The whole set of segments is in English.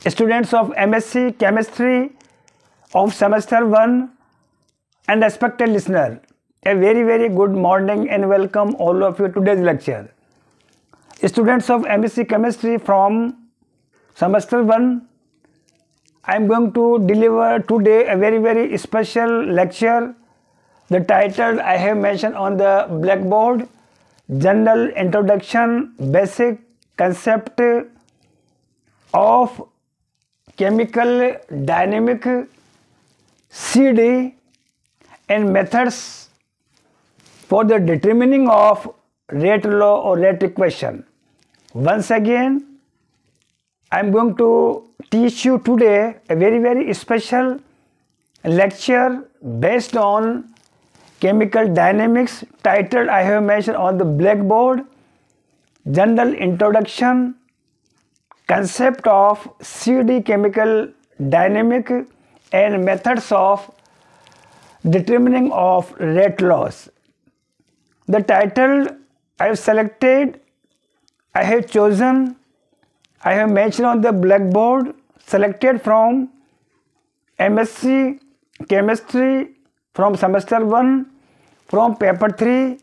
students of M.Sc Chemistry of semester 1 and respected listener, a very good morning and welcome all of you to today's lecture. Students of M.Sc Chemistry from semester 1, I am going to deliver today a very special lecture. The title I have mentioned on the blackboard: General Introduction, Basic Concept of Chemical Dynamic, CD, and methods for the determining of rate law or rate equation. Once again, I am going to teach you today a very special lecture based on chemical dynamics, titled I have mentioned on the blackboard: General Introduction, Concept of CD, Chemical Dynamic, and methods of determining of rate laws. The title I have selected, I have chosen, I have mentioned on the blackboard, selected from M.Sc Chemistry from semester 1, from paper 3,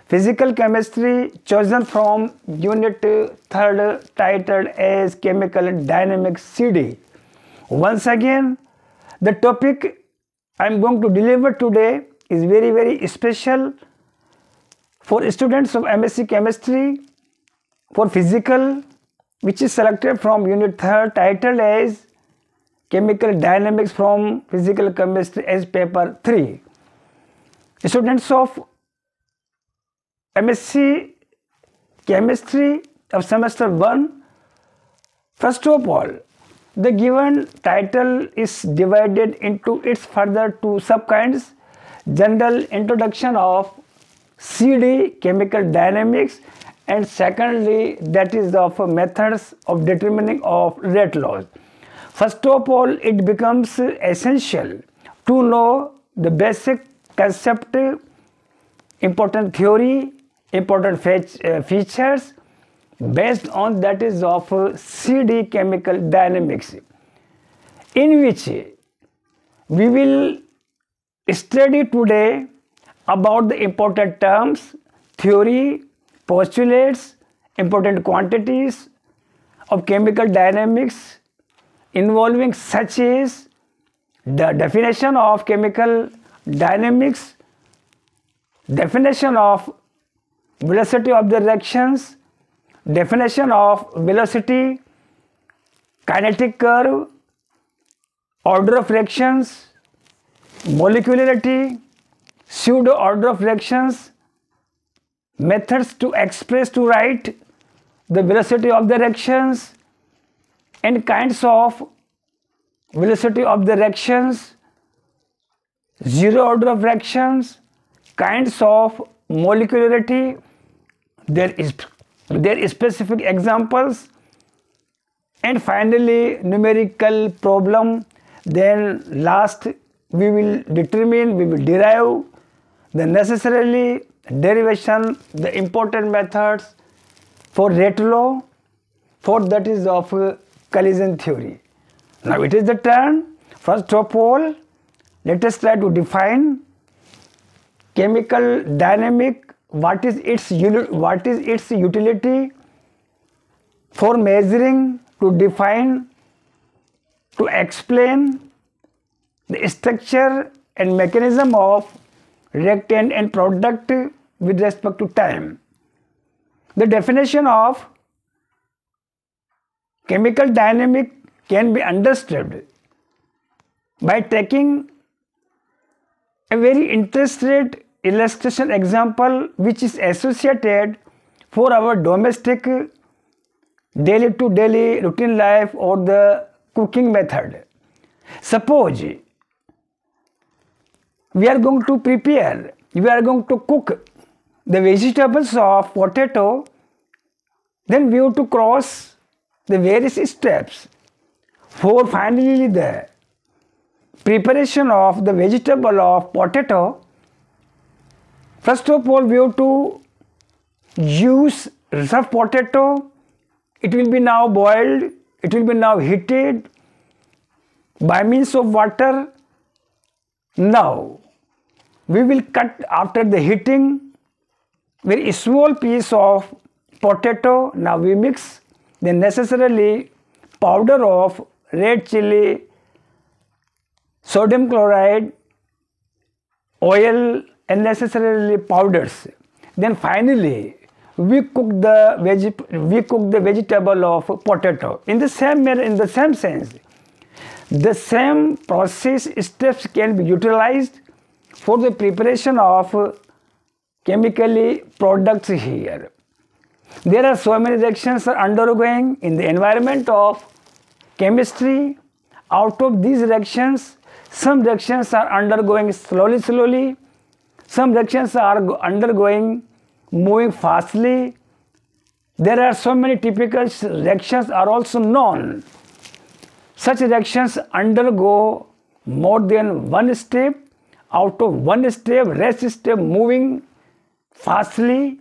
Physical Chemistry, chosen from unit 3rd, titled as Chemical Dynamics, CD. Once again, the topic I am going to deliver today is very special for students of M.Sc Chemistry, for Physical, which is selected from unit 3rd, titled as Chemical Dynamics from Physical Chemistry as paper 3. Students of M.Sc Chemistry of semester 1, first of all, the given title is divided into its further two subkinds: General Introduction of CD, Chemical Dynamics, and secondly, that is of methods of determining of rate laws. First of all, it becomes essential to know the basic concept, important theory, important features based on that is of CD, Chemical Dynamics, in which we will study today about the important terms, theory, postulates, important quantities of chemical dynamics involving such as the definition of chemical dynamics, definition of velocity of the reactions, definition of velocity, kinetic curve, order of reactions, molecularity, pseudo order of reactions, methods to express, to write the velocity of the reactions, and kinds of velocity of the reactions, zero order of reactions, kinds of molecularity, their specific examples, and finally numerical problem. Then last we will derive the necessarily derivation, the important methods for rate law, for that is of collision theory. Now it is the turn. First of all, let us try to define chemical dynamic. What is its utility for measuring, to define, to explain the structure and mechanism of reactant and product with respect to time. The definition of chemical dynamic can be understood by taking a very interesting illustration example which is associated for our domestic daily to daily routine life or the cooking method. Suppose we are going to cook the vegetables of potato, then we have to cross the various steps for finally the preparation of the vegetable of potato. First of all, we have to use rough potato. It will be now boiled it will be now heated by means of water. Now we will cut after the heating very small piece of potato. Now we mix the necessarily powder of red chili, sodium chloride, oil and necessarily powders. Then finally we cook the vegetable of potato. In the same manner, in the same sense, the same process steps can be utilized for the preparation of chemically products here. There are so many reactions are undergoing in the environment of chemistry. Out of these reactions, some reactions are undergoing slowly, some reactions are undergoing moving fastly. There are so many typical reactions are also known. Such reactions undergo more than one step. Out of one step, rest step moving fastly.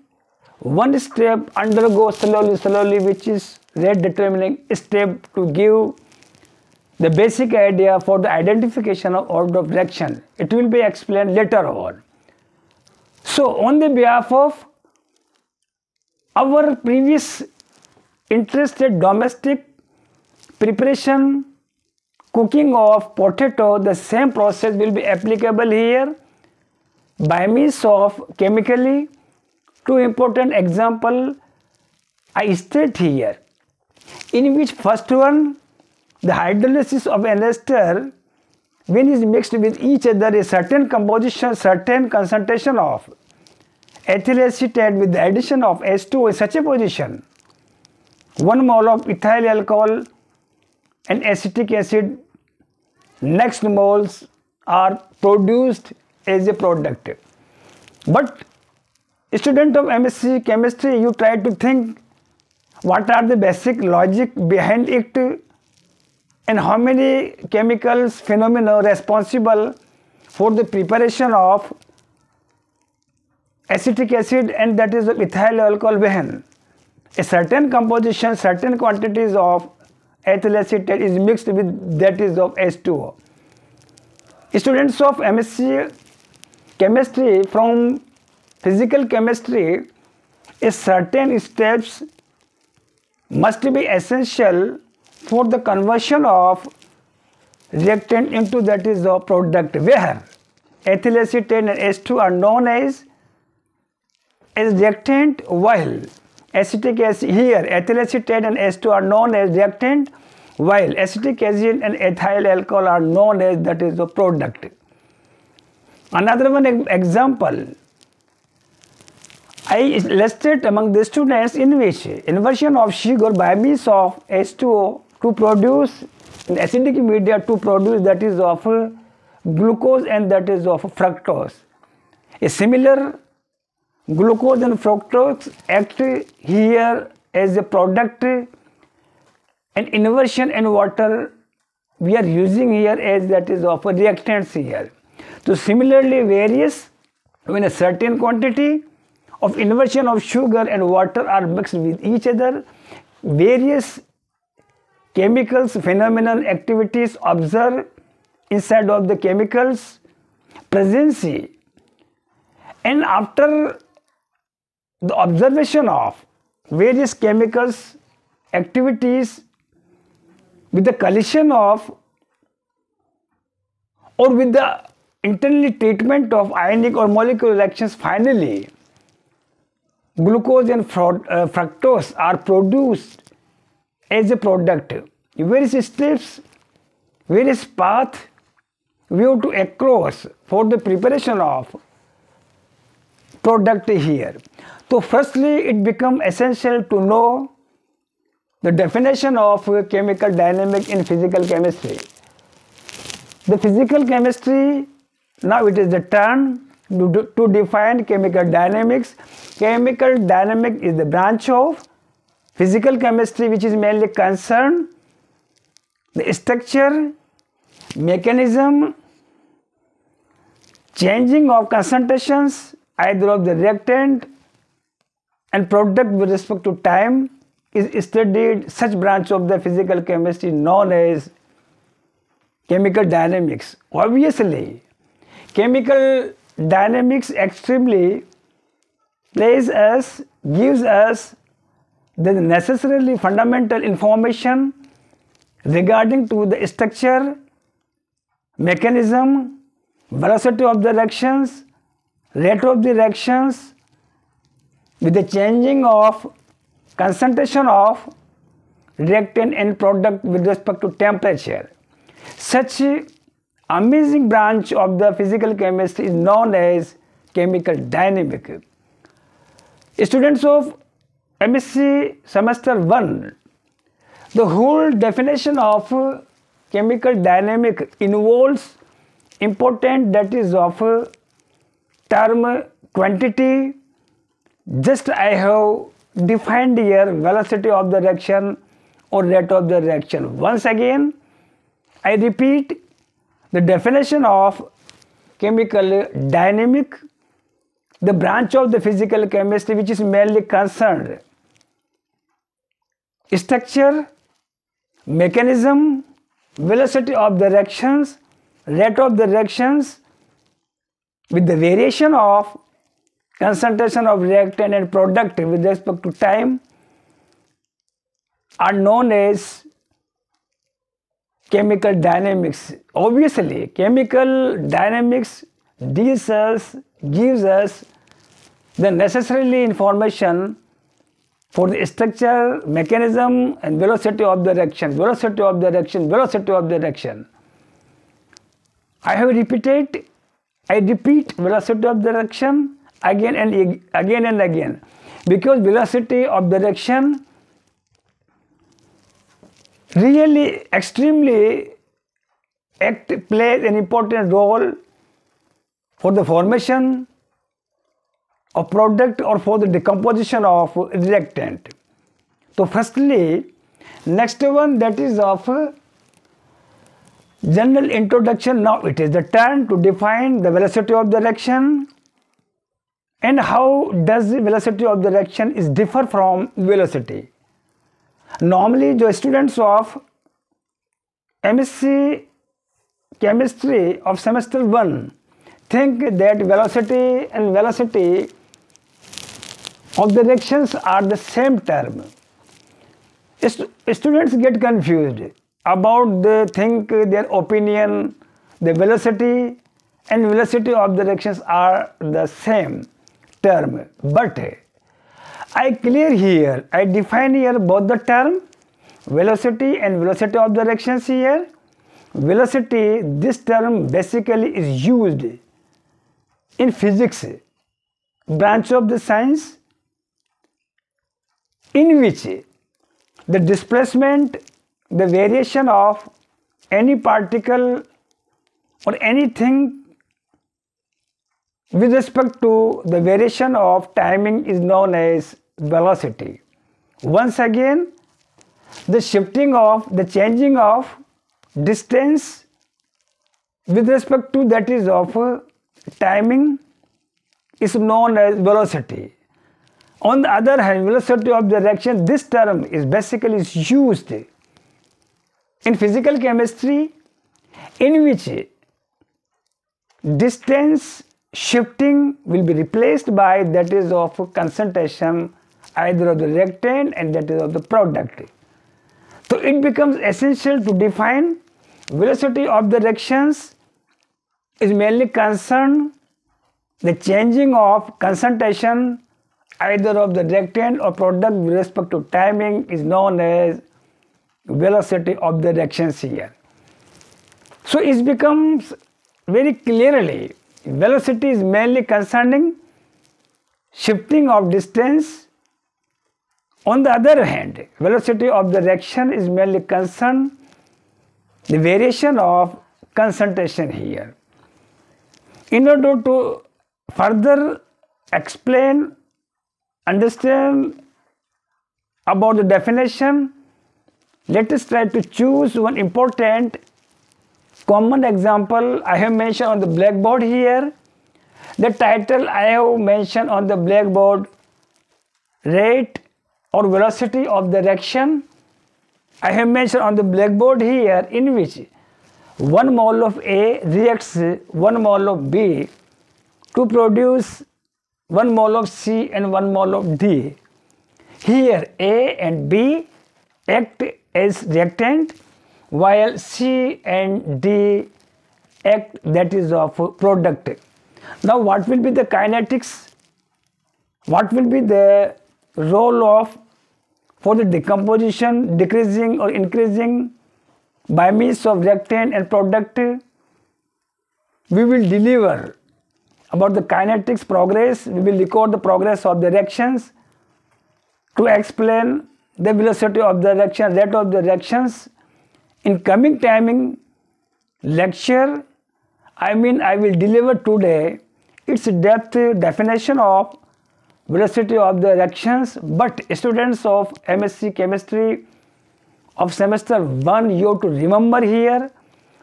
One step undergo slowly, which is rate determining step to give the basic idea for the identification of order of reaction. It will be explained later on. So on the behalf of our previous interested domestic preparation, cooking of potato, the same process will be applicable here by means of chemically. Two important example I state here, in which first one, the hydrolysis of an ester, when is mixed with each other, a certain composition, certain concentration of ethyl acetate with the addition of H2O in such a position, 1 mole of ethyl alcohol and acetic acid, next moles are produced as a product. But student of M.Sc chemistry, you try to think what are the basic logic behind it and how many chemicals phenomena responsible for the preparation of acetic acid and that is of ethyl alcohol when a certain composition, certain quantities of ethyl acetate is mixed with that is of H2O. Students of M.Sc chemistry from physical chemistry, a certain steps must be essential for the conversion of reactant into that is a product, where ethyl acetate and H2 are known as reactant, while acetic acid here ethyl acetate and H2 are known as reactant, while acetic acid and ethyl alcohol are known as that is a product. Another one example I illustrate among the students, in which inversion of sugar by means of H2O to produce in acidic media to produce that is of glucose and that is of fructose. A similar glucose and fructose act here as a product, and inversion and water we are using here as that is of reactants here. So similarly, various when a certain quantity of inversion of sugar and water are mixed with each other, various chemicals, phenomenon, activities observed inside of the chemicals presence, and after the observation of various chemicals activities with the collision of or with the internally treatment of ionic or molecular reactions, finally glucose and fructose are produced as a product. Various steps, various paths we have to across for the preparation of product here. So firstly, it becomes essential to know the definition of chemical dynamics in physical chemistry. The physical chemistry, now it is the turn to define chemical dynamics. Chemical dynamics is the branch of physical chemistry which is mainly concerned the structure, mechanism, changing of concentrations either of the reactant and product with respect to time, is studied, such branch of the physical chemistry known as chemical dynamics. Obviously, chemical dynamics extremely gives us the necessarily fundamental information regarding to the structure, mechanism, velocity of the reactions, rate of the reactions, with the changing of concentration of reactant and product with respect to temperature. Such amazing branch of the physical chemistry is known as chemical dynamic. Students of M.Sc semester 1, the whole definition of chemical dynamic involves important, that is of term quantity. Just I have defined here velocity of the reaction or rate of the reaction. Once again, I repeat the definition of chemical dynamic, the branch of the physical chemistry which is mainly concerned structure, mechanism, velocity of the reactions, rate of the reactions, with the variation of concentration of reactant and product with respect to time, are known as chemical dynamics. Obviously, chemical dynamics gives us the necessarily information for the structure, mechanism and velocity of the reaction, velocity of the reaction, velocity of the reaction. I repeat velocity of the reaction again and again, because velocity of the reaction really extremely plays an important role for the formation of product or for the decomposition of reactant. So firstly, next one, that is of general introduction. Now it is the turn to define the velocity of the reaction and how does the velocity of the reaction is differ from velocity. Normally the students of M.Sc chemistry of semester 1 think that velocity and velocity of the reactions are the same term. Students get confused about their opinion, the velocity and velocity of the reactions are the same term. But I define here both the term velocity and velocity of the reactions here. Velocity, this term basically is used in physics branch of the science, in which the displacement, the variation of any particle or anything with respect to the variation of timing is known as velocity. Once again, the changing of distance with respect to that is of timing is known as velocity. On the other hand, velocity of the reaction, this term is basically used in physical chemistry, in which distance shifting will be replaced by that is of concentration either of the reactant and that is of the product. So it becomes essential to define velocity of the reactions is mainly concerned the changing of concentration either of the reactant or product with respect to timing is known as velocity of the reactions here. So it becomes very clearly velocity is mainly concerning shifting of distance. On the other hand, velocity of the reaction is mainly concerned the variation of concentration here. In order to further explain, understand about the definition, let us try to choose one important common example I have mentioned on the blackboard here. The title I have mentioned on the blackboard, rate or velocity of the reaction I have mentioned on the blackboard here, in which 1 mole of A reacts 1 mole of B to produce 1 mole of C and 1 mole of D. Here A and B act as reactant while C and D act, that is, of product. Now what will be the kinetics? What will be the role of for the decomposition, decreasing or increasing by means of reactant and product? We will deliver about the kinetics progress. We will record the progress of the reactions to explain the velocity of the reaction, rate of the reactions. In coming timing lecture, I will deliver today its depth definition of velocity of the reactions, but students of M.Sc chemistry of semester 1, you have to remember here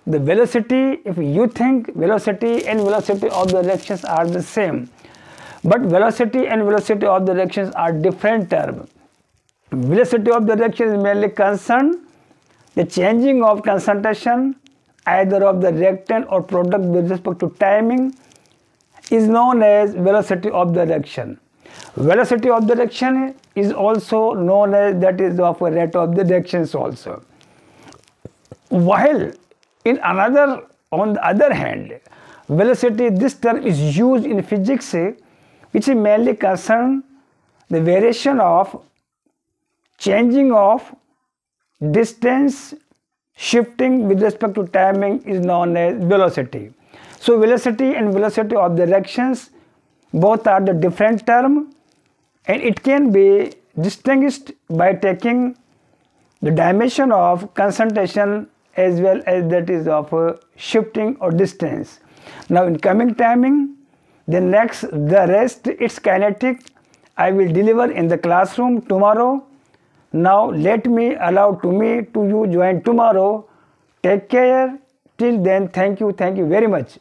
the velocity. If you think velocity and velocity of the reactions are the same, but velocity and velocity of the reactions are different terms. Velocity of the reaction is mainly concerned the changing of concentration either of the reactant or product with respect to timing is known as velocity of the reaction. Velocity of the reaction is also known as, that is, of a rate of the reactions also. While on the other hand, velocity, this term is used in physics, which is mainly concerned the variation of changing of distance shifting with respect to timing is known as velocity. So velocity and velocity of the reactions both are the different term, and it can be distinguished by taking the dimension of concentration as well as that is of shifting or distance. Now in coming timing, the rest its kinetic I will deliver in the classroom tomorrow. Now allow you join tomorrow. Take care. Till then, thank you very much.